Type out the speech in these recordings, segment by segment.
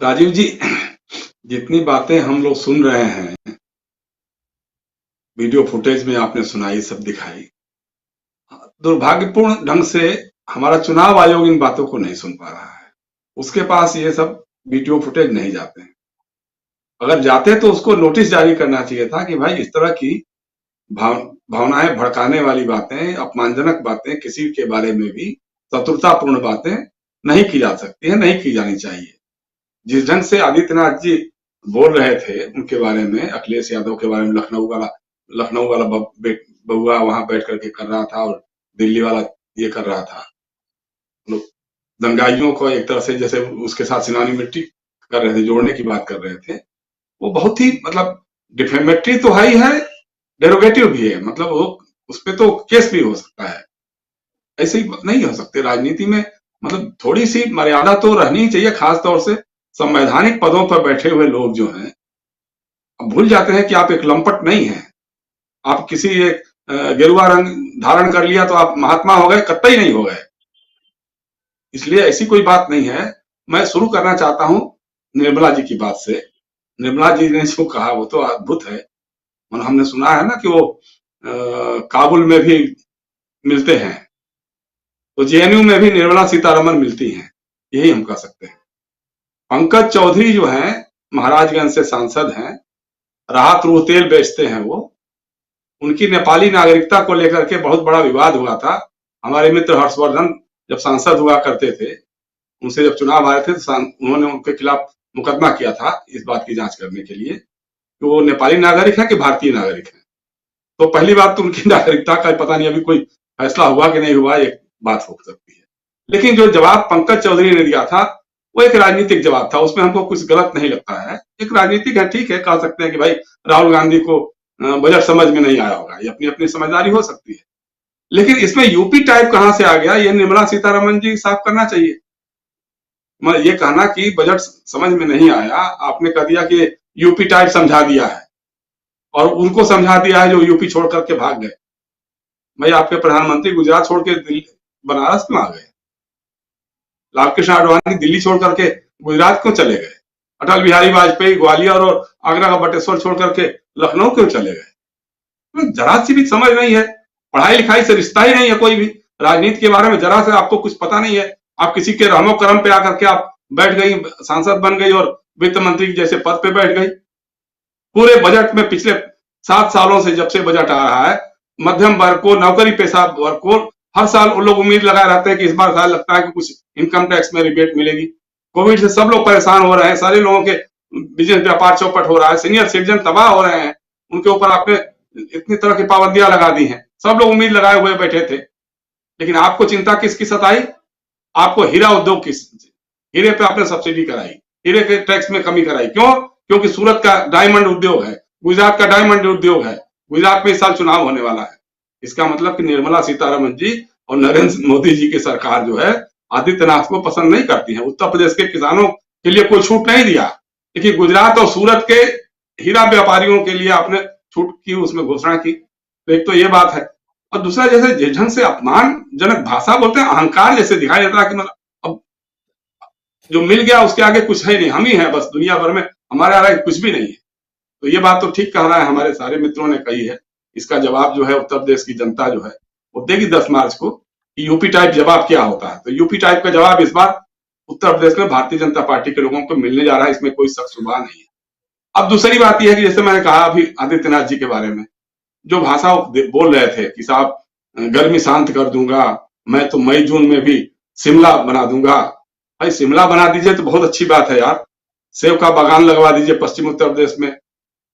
राजीव जी, जितनी बातें हम लोग सुन रहे हैं, वीडियो फुटेज में आपने सुनाई, सब दिखाई, दुर्भाग्यपूर्ण ढंग से हमारा चुनाव आयोग इन बातों को नहीं सुन पा रहा है। उसके पास ये सब वीडियो फुटेज नहीं जाते हैं। अगर जाते तो उसको नोटिस जारी करना चाहिए था कि भाई इस तरह की भावनाएं भड़काने वाली बातें, अपमानजनक बातें, किसी के बारे में भी शत्रुतापूर्ण बातें नहीं की जा सकती है, नहीं की जानी चाहिए। जिस ढंग से आदित्यनाथ जी बोल रहे थे उनके बारे में, अखिलेश यादव के बारे में, लखनऊ वाला बउआ वहां बैठ करके कर रहा था और दिल्ली वाला ये कर रहा था, लोग दंगाइयों को एक तरह से जैसे उसके साथ सिनानी मिट्टी कर रहे थे, जोड़ने की बात कर रहे थे। वो बहुत ही मतलब डिफेमेटरी तो है ही है, डेरोगेटिव भी है। मतलब वो उस पर तो केस भी हो सकता है। ऐसे ही नहीं हो सकते राजनीति में। मतलब थोड़ी सी मर्यादा तो रहनी ही चाहिए, खास तौर से संवैधानिक पदों पर बैठे हुए लोग जो हैं, अब भूल जाते हैं कि आप एक लंपट नहीं हैं। आप किसी एक गेरुआ रंग धारण कर लिया तो आप महात्मा हो गए, कतई नहीं हो गए। इसलिए ऐसी कोई बात नहीं है। मैं शुरू करना चाहता हूं निर्मला जी की बात से। निर्मला जी ने जो कहा वो तो अद्भुत है। और हमने सुना है ना कि वो काबुल में भी मिलते हैं, तो जेएनयू में भी निर्मला सीतारमन मिलती हैं, यही हम कह सकते हैं। पंकज चौधरी जो हैं, महाराजगंज से सांसद हैं, राहत रूह तेल बेचते हैं वो। उनकी नेपाली नागरिकता को लेकर के बहुत बड़ा विवाद हुआ था। हमारे मित्र हर्षवर्धन जब सांसद हुआ करते थे, उनसे जब चुनाव आए थे तो उन्होंने उनके खिलाफ मुकदमा किया था इस बात की जांच करने के लिए कि वो नेपाली नागरिक है कि भारतीय नागरिक है। तो पहली बात तो उनकी नागरिकता का पता नहीं अभी कोई फैसला हुआ कि नहीं हुआ, एक बात हो सकती है। लेकिन जो जवाब पंकज चौधरी ने दिया था वो एक राजनीतिक जवाब था, उसमें हमको कुछ गलत नहीं लगता है। एक राजनीतिक है, ठीक है, कह सकते हैं कि भाई राहुल गांधी को बजट समझ में नहीं आया होगा, ये अपनी अपनी समझदारी हो सकती है। लेकिन इसमें यूपी टाइप कहां से आ गया, ये निर्मला सीतारमन जी साफ करना चाहिए। मैं ये कहना कि बजट समझ में नहीं आया, आपने कह दिया कि यूपी टाइप समझा दिया है और उनको समझा दिया है जो यूपी छोड़ करके भाग गए। भाई आपके प्रधानमंत्री गुजरात छोड़ के दिल्ली बनारस क्यों आ गए? लालकृष्ण आडवाणी दिल्ली छोड़ करके गुजरात क्यों चले गए? अटल बिहारी वाजपेयी ग्वालियर और आगरा का बटेश्वर छोड़ करके लखनऊ क्यों चले गए? तो जरा सी भी समझ नहीं है। पढ़ाई लिखाई से रिश्ता ही नहीं है कोई भी। राजनीति के बारे में जरा से आपको कुछ पता नहीं है। आप किसी के रहमो करम पे आकर के आप बैठ गई, सांसद बन गई और वित्त मंत्री जैसे पद पे बैठ गई। पूरे बजट में पिछले 7 सालों से जब से बजट आ रहा है, मध्यम वर्ग को, नौकरी पेशा वर्ग को हर साल उन लोग उम्मीद लगाए रहते हैं कि इस बार साल लगता है कि कुछ इनकम टैक्स में रिबेट मिलेगी। कोविड से सब लोग परेशान हो रहे हैं, सारे लोगों के बिजनेस व्यापार चौपट हो रहा है, सीनियर सिटीजन तबाह हो रहे हैं, उनके ऊपर आपने इतनी तरह की पाबंदियां लगा दी हैं। सब लोग उम्मीद लगाए हुए बैठे थे, लेकिन आपको चिंता किसकी सताई? आपको हीरा उद्योग की, हीरे पे आपने सब्सिडी कराई, हीरे के टैक्स में कमी कराई। क्यों? क्योंकि सूरत का डायमंड उद्योग है, गुजरात का डायमंड उद्योग है, गुजरात में इस साल चुनाव होने वाला है। इसका मतलब कि निर्मला सीतारमन जी और नरेंद्र मोदी जी की सरकार जो है आदित्यनाथ को पसंद नहीं करती है। उत्तर प्रदेश के किसानों के लिए कोई छूट नहीं दिया, लेकिन गुजरात और सूरत के हीरा व्यापारियों के लिए आपने छूट की, उसमें घोषणा की। तो एक तो ये बात है, और दूसरा जैसे जिस ढंग से अपमानजनक भाषा बोलते हैं, अहंकार जैसे दिखाई देता है कि मतलब अब जो मिल गया उसके आगे कुछ है नहीं, हम ही हैं बस दुनिया भर में, हमारे आगे कुछ भी नहीं है। तो ये बात तो ठीक कह रहा है, हमारे सारे मित्रों ने कही है। इसका जवाब जो है उत्तर प्रदेश की जनता जो है वो देगी 10 मार्च को कि यूपी टाइप जवाब क्या होता है। तो यूपी टाइप का जवाब इस बार उत्तर प्रदेश में भारतीय जनता पार्टी के लोगों को मिलने जा रहा है, इसमें कोई शक शुबा नहीं है। अब दूसरी बात यह है कि जैसे मैंने कहा अभी आदित्यनाथ जी के बारे में जो भाषा बोल रहे थे कि साहब गर्मी शांत कर दूंगा, मैं तो मई जून में भी शिमला बना दूंगा। भाई शिमला बना दीजिए तो बहुत अच्छी बात है यार, सेब का बागान लगवा दीजिए पश्चिम उत्तर प्रदेश में,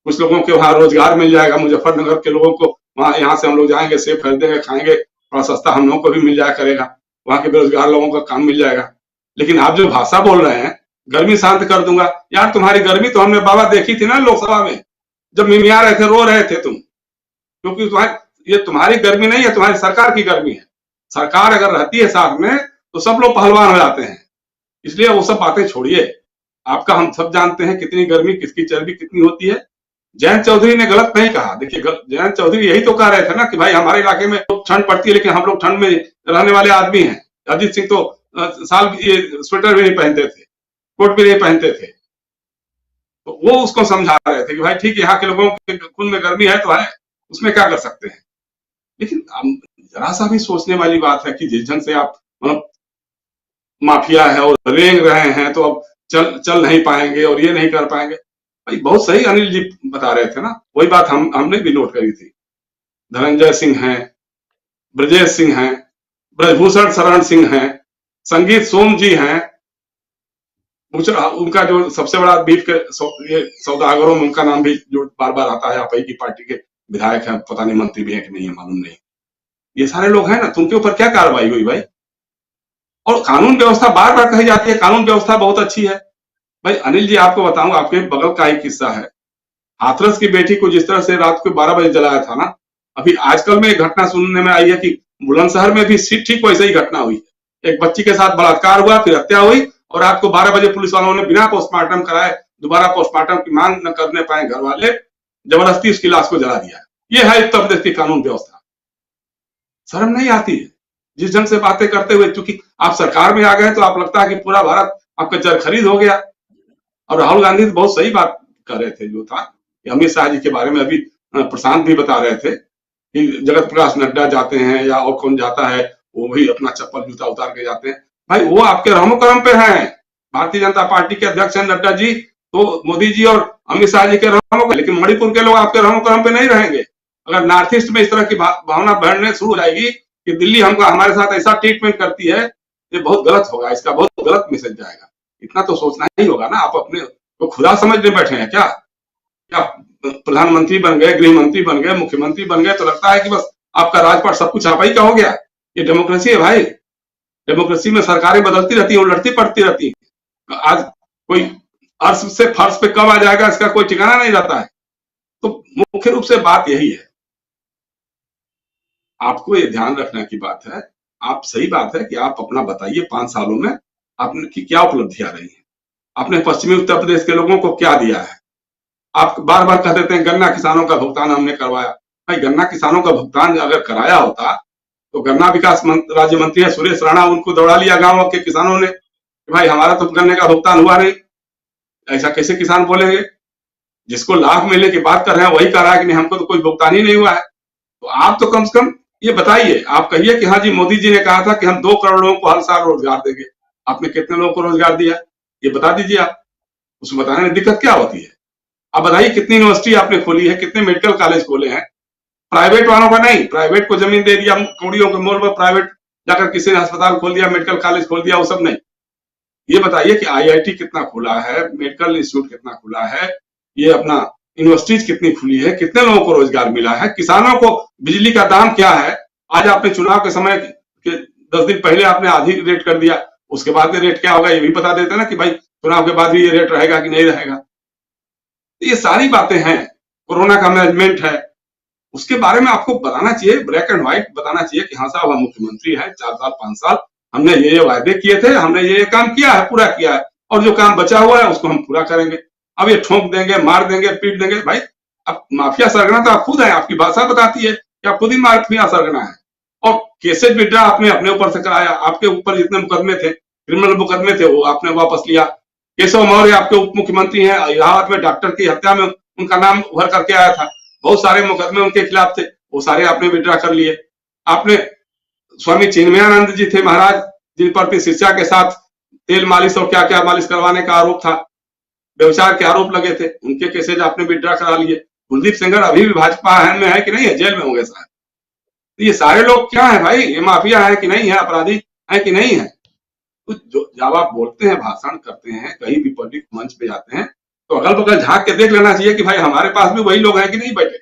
कुछ लोगों के वहां रोजगार मिल जाएगा। मुजफ्फरनगर के लोगों को वहां, यहाँ से हम लोग जाएंगे सेब खरीदेंगे खाएंगे, थोड़ा सस्ता हम लोगों को भी मिल जाया करेगा, वहां के बेरोजगार लोगों का काम मिल जाएगा। लेकिन आप जो भाषा बोल रहे हैं गर्मी शांत कर दूंगा, यार तुम्हारी गर्मी तो हमने बाबा देखी थी ना लोकसभा में, जब मिमिया रहे थे, रो रहे थे तुम, क्योंकि ये तुम्हारी गर्मी नहीं है, तुम्हारी सरकार की गर्मी है। सरकार अगर रहती है साथ में तो सब लोग पहलवान हो जाते हैं। इसलिए वो सब बातें छोड़िए। आपका हम सब जानते हैं कितनी गर्मी, किसकी चर्बी कितनी होती है। जयंत चौधरी ने गलत नहीं कहा। देखिए जयंत चौधरी यही तो कह रहे थे ना कि भाई हमारे इलाके में तो ठंड पड़ती है लेकिन हम लोग ठंड में रहने वाले आदमी हैं। अजीत सिंह तो साल ये स्वेटर भी नहीं पहनते थे, कोट भी नहीं पहनते थे, तो वो उसको समझा रहे थे कि भाई ठीक है, यहाँ के लोगों के खून में गर्मी है तो है, उसमें क्या कर सकते हैं। लेकिन जरा सा भी सोचने वाली बात है कि जिस ढंग से आप मतलब माफिया है और रेंग रहे हैं, तो अब चल नहीं पाएंगे और ये नहीं कर पाएंगे। भाई बहुत सही अनिल जी बता रहे थे ना, वही बात हमने भी नोट करी थी। धनंजय सिंह हैं, ब्रजेश सिंह हैं, ब्रजभूषण शरण सिंह हैं, संगीत सोम जी हैं, उनका जो सबसे बड़ा बीफ के ये सौदागरों में उनका नाम भी जो बार बार आता है, आप ही की पार्टी के विधायक हैं, पता नहीं मंत्री भी है कि नहीं है, मालूम नहीं। ये सारे लोग हैं ना, तो उनके ऊपर क्या कार्रवाई हुई भाई? और कानून व्यवस्था बार बार कही जाती है, कानून व्यवस्था बहुत अच्छी है। भाई अनिल जी आपको बताऊं, आपके बगल का ही किस्सा है। हाथरस की बेटी को जिस तरह से रात को 12 बजे जलाया था ना, अभी आजकल में एक घटना सुनने में आई है कि बुलंदशहर में भी ठीक वैसे ही घटना हुई। एक बच्ची के साथ बलात्कार हुआ, फिर हत्या हुई, और रात को 12 बजे पुलिस वालों ने बिना पोस्टमार्टम कराए, दोबारा पोस्टमार्टम की मांग न करने पाए घर वाले, जबरदस्ती उसकी लाश को जला दिया। ये है उत्तर प्रदेश की कानून व्यवस्था। शर्म नहीं आती है जिस ढंग से बातें करते हुए, क्योंकि आप सरकार में आ गए तो आप लगता है कि पूरा भारत आपका जर खरीद हो गया। और राहुल गांधी तो बहुत सही बात कर रहे थे, जो था अमित शाह जी के बारे में अभी प्रशांत भी बता रहे थे कि जगत प्रकाश नड्डा जाते हैं या और कौन जाता है, वो भी अपना चप्पल जूता उतार के जाते हैं। भाई वो आपके रहमो करम पे हैं, भारतीय जनता पार्टी के अध्यक्ष हैं नड्डा जी, तो मोदी जी और अमित शाह जी के रहमो, लेकिन मणिपुर के लोग आपके रहमो करम पे नहीं रहेंगे। अगर नॉर्थ ईस्ट में इस तरह की भावना बढ़ने शुरू हो जाएगी कि दिल्ली हमको हमारे साथ ऐसा ट्रीटमेंट करती है, ये बहुत गलत होगा, इसका बहुत गलत मैसेज जाएगा। इतना तो सोचना ही होगा ना। आप अपने तो खुदा समझने बैठे हैं क्या? क्या प्रधानमंत्री बन गए, गृह मंत्री बन गए, मुख्यमंत्री बन गए तो लगता है कि बस आपका राजपाट सब कुछ आप ही का हो गया? ये डेमोक्रेसी है भाई। डेमोक्रेसी में सरकारें बदलती रहती हैं, लड़ती पड़ती रहती हैं। आज कोई अर्श से फर्श पे कब आ जाएगा इसका कोई ठिकाना नहीं रहता है। तो मुख्य रूप से बात यही है, आपको ये ध्यान रखने की बात है। आप सही बात है कि आप अपना बताइए 5 सालों में आपने क्या उपलब्धियां रही हैं, आपने पश्चिमी उत्तर प्रदेश के लोगों को क्या दिया है। आप बार बार कह देते हैं गन्ना किसानों का भुगतान हमने करवाया। भाई गन्ना किसानों का भुगतान अगर कराया होता तो गन्ना विकास राज्य मंत्री है सुरेश राणा, उनको दौड़ा लिया गांव के किसानों ने कि भाई हमारा तो गन्ने का भुगतान हुआ नहीं। ऐसा कैसे किसान बोलेंगे? जिसको लाभ मिलने की बात कर रहे हैं वही कह रहा है कि नहीं हमको तो कोई भुगतान ही नहीं हुआ है। तो आप तो कम से कम ये बताइए, आप कहिए कि हाँ जी मोदी जी ने कहा था कि हम 2 करोड़ लोगों को हर साल रोजगार देंगे। आपने कितने लोगों को रोजगार दिया ये बता दीजिए। आप उसको बताने में दिक्कत क्या होती है? आप बताइए कितनी यूनिवर्सिटी आपने खोली है, कितने मेडिकल कॉलेज खोले हैं? प्राइवेट वालों का नहीं, प्राइवेट को जमीन दे दिया कौड़ियों के मोल पर, प्राइवेट जाकर किसी ने अस्पताल खोल दिया, मेडिकल कॉलेज खोल दिया, वो सब नहीं। ये बताइए कि आईआईटी कितना खुला है, मेडिकल इंस्टीट्यूट कितना खुला है, ये अपना यूनिवर्सिटीज कितनी खुली है, कितने लोगों को रोजगार मिला है, किसानों को बिजली का दाम क्या है? आज आपने चुनाव के समय के 10 दिन पहले आपने आधी रेट कर दिया, उसके बाद में रेट क्या होगा ये भी बता देते ना कि भाई चुनाव के बाद भी ये रेट रहेगा कि नहीं रहेगा। ये सारी बातें हैं। कोरोना का मैनेजमेंट है, उसके बारे में आपको बताना चाहिए, ब्लैक एंड व्हाइट बताना चाहिए कि हाँ साहब हम मुख्यमंत्री हैं 4 साल 5 साल हमने ये वायदे किए थे, हमने ये काम किया है, पूरा किया है, और जो काम बचा हुआ है उसको हम पूरा करेंगे। अब ये ठोक देंगे, मार देंगे, पीट देंगे, भाई अब माफिया सरगना तो आप खुद है, आपकी भाषा बताती है कि आप खुद ही माफिया सरगना है। और केसेज विड्रा आपने अपने ऊपर से कराया, आपके ऊपर जितने मुकदमे थे, क्रिमिनल मुकदमे थे, वो आपने वापस लिया। केशव मौर्य आपके उप मुख्यमंत्री हैं, इलाहाबाद में डॉक्टर की हत्या में उनका नाम उभर करके आया था, बहुत सारे मुकदमे उनके खिलाफ थे, वो सारे आपने विड्रा कर लिए। आपने स्वामी चिन्मयानंद जी थे महाराज, जिन पर शिष्या के साथ तेल मालिश और क्या क्या मालिश करवाने का आरोप था, व्यभिचार के आरोप लगे थे, उनके केसेज आपने विड्रा करा लिए। कुलदीप सेंगर अभी भी भाजपा में है कि नहीं है? जेल में होंगे शायद। तो ये सारे लोग क्या है भाई? ये माफिया है कि नहीं है? अपराधी है कि नहीं है? तो जब आप बोलते हैं, भाषण करते हैं, कहीं भी पब्लिक मंच पे जाते हैं, तो अगल बगल झांक के देख लेना चाहिए कि भाई हमारे पास भी वही लोग हैं कि नहीं बैठे।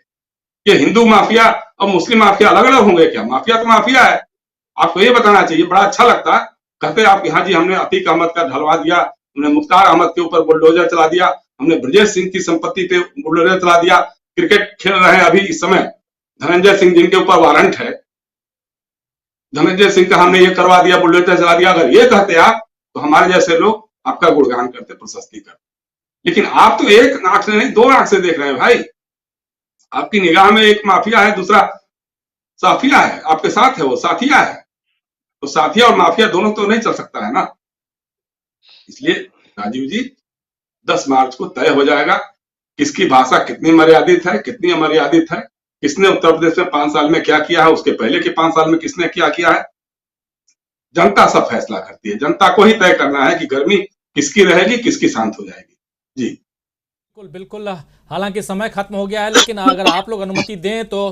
ये हिंदू माफिया और मुस्लिम माफिया अलग अलग होंगे क्या? माफिया तो माफिया है, आपको ये बताना चाहिए। बड़ा अच्छा लगता है कहते आप कि हाँ जी हमने अतीक अहमद का ढलवा दिया, हमने मुख्तार अहमद के ऊपर बुलडोजर चला दिया, हमने ब्रजेश सिंह की संपत्ति पे बुलडोजर चला दिया। क्रिकेट खेल रहे हैं अभी इस समय धनंजय सिंह जिनके ऊपर वारंट है, धनंजय सिंह का हमने ये करवा दिया, बुलडोजर चला दिया। अगर ये कहते आप तो हमारे जैसे लोग आपका गुणगान करते, प्रशस्ति करते। लेकिन आप तो एक आंख से नहीं 2 आंख से देख रहे हैं भाई। आपकी निगाह में एक माफिया है, दूसरा साफिया है, आपके साथ है वो साथिया है। तो साथिया और माफिया दोनों तो नहीं चल सकता है ना। इसलिए राजीव जी 10 मार्च को तय हो जाएगा। किसकी भाषा कितनी मर्यादित है, कितनी अमर्यादित है, किसने उत्तर प्रदेश में 5 साल में क्या किया है, उसके पहले के 5 साल में किसने क्या किया है, जनता सब फैसला करती है। जनता को ही तय करना है कि गर्मी किसकी रहेगी, किसकी शांत हो जाएगी। जी बिल्कुल बिल्कुल। हालांकि समय खत्म हो गया है, लेकिन अगर आप लोग अनुमति दें तो